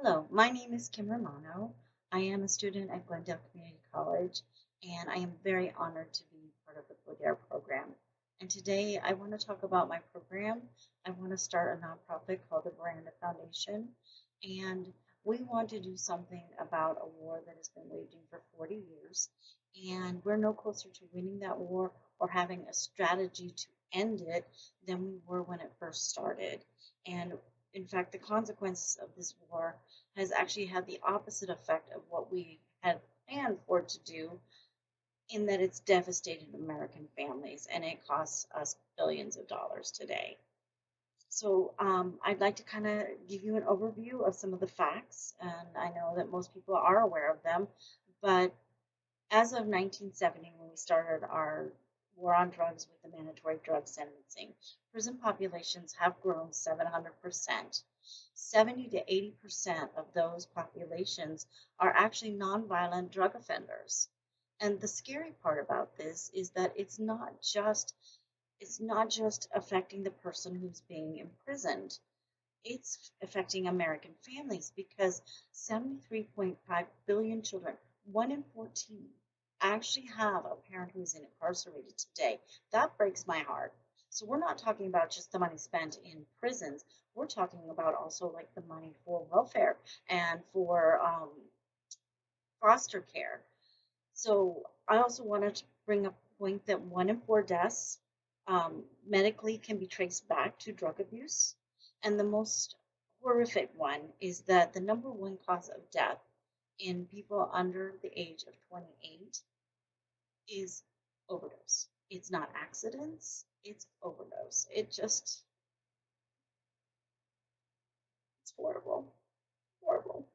Hello, my name is Kim Romano. I am a student at Glendale Community College, and I am very honored to be part of the CODARE program. And today I want to talk about my program. I want to start a nonprofit called the Veranda Foundation, and we want to do something about a war that has been waging for 40 years. And we're no closer to winning that war or having a strategy to end it than we were when it first started. And in fact, the consequences of this war has actually had the opposite effect of what we had planned for it to do, in that it's devastated American families and it costs us billions of dollars today. So I'd like to kind of give you an overview of some of the facts, and I know that most people are aware of them, but as of 1970, when we started our war on drugs with the mandatory drug sentencing, prison populations have grown 700%. 70 to 80% of those populations are actually nonviolent drug offenders. And the scary part about this is that it's not just affecting the person who's being imprisoned. It's affecting American families because 73.5 billion children, 1 in 14, actually have a parent who is incarcerated today. That breaks my heart. So we're not talking about just the money spent in prisons. We're talking about also like the money for welfare and for foster care. So I also wanted to bring up a point that 1 in 4 deaths medically can be traced back to drug abuse. And the most horrific one is that the number one cause of death in people under the age of 28 is overdose. It's not accidents, it's overdose. It's horrible, horrible.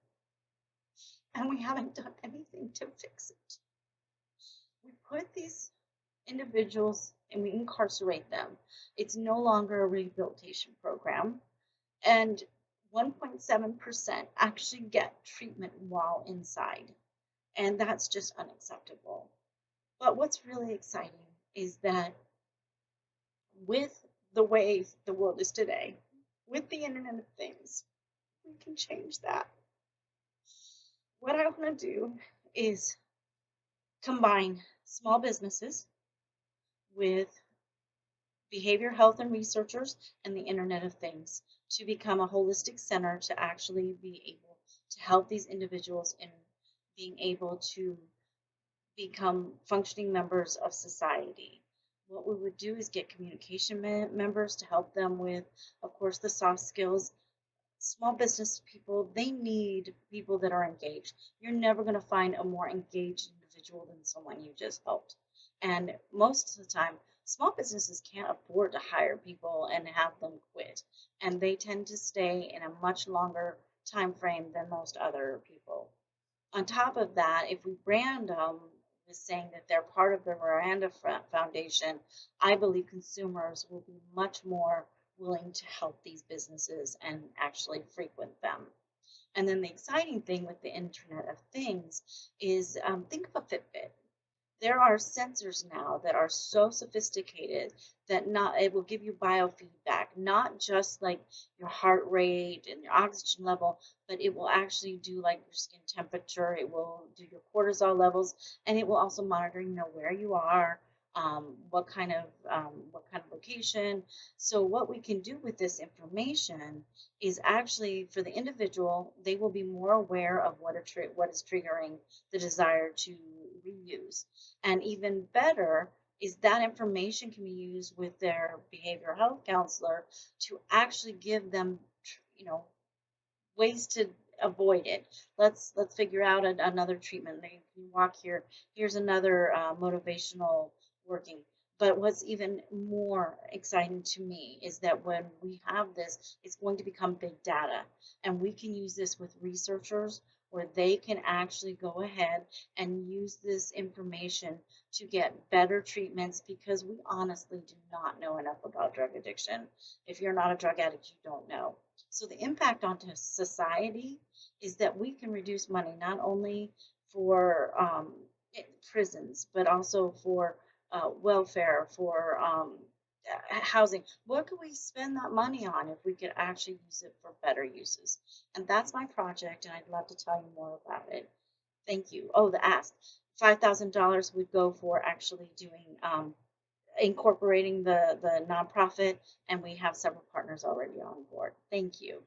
And we haven't done anything to fix it. We put these individuals and we incarcerate them. It's no longer a rehabilitation program. And 1.7% actually get treatment while inside. And that's just unacceptable. But what's really exciting is that with the way the world is today, with the Internet of Things, we can change that. What I want to do is combine small businesses with behavior health and researchers and the Internet of Things to become a holistic center to actually be able to help these individuals in being able to become functioning members of society. What we would do is get communication members to help them with, of course, the soft skills. Small business people, they need people that are engaged. You're never going to find a more engaged individual than someone you just helped. And most of the time, small businesses can't afford to hire people and have them quit. And they tend to stay in a much longer time frame than most other people. On top of that, if we brand them with saying that they're part of the Veranda Foundation, I believe consumers will be much more willing to help these businesses and actually frequent them. And then the exciting thing with the Internet of Things is think of a Fitbit. There are sensors now that are so sophisticated that not it will give you biofeedback, not just like your heart rate and your oxygen level, but it will actually do like your skin temperature, it will do your cortisol levels, and it will also monitor, where you are, what kind of location. So what we can do with this information is actually for the individual, they will be more aware of what is triggering the desire to reuse. And even better is that information can be used with their behavioral health counselor to actually give them, ways to avoid it. Let's figure out another treatment. They can walk here. Here's another motivational working. But what's even more exciting to me is that when we have this, it's going to become big data, and we can use this with researchers where they can actually go ahead and use this information to get better treatments because we honestly do not know enough about drug addiction. If you're not a drug addict, you don't know. So the impact onto society is that we can reduce money not only for prisons, but also for welfare, for housing. What could we spend that money on if we could actually use it for better uses? And that's my project, and I'd love to tell you more about it. Thank you. Oh, the ask. $5,000 would go for actually doing incorporating the nonprofit, and we have several partners already on board. Thank you.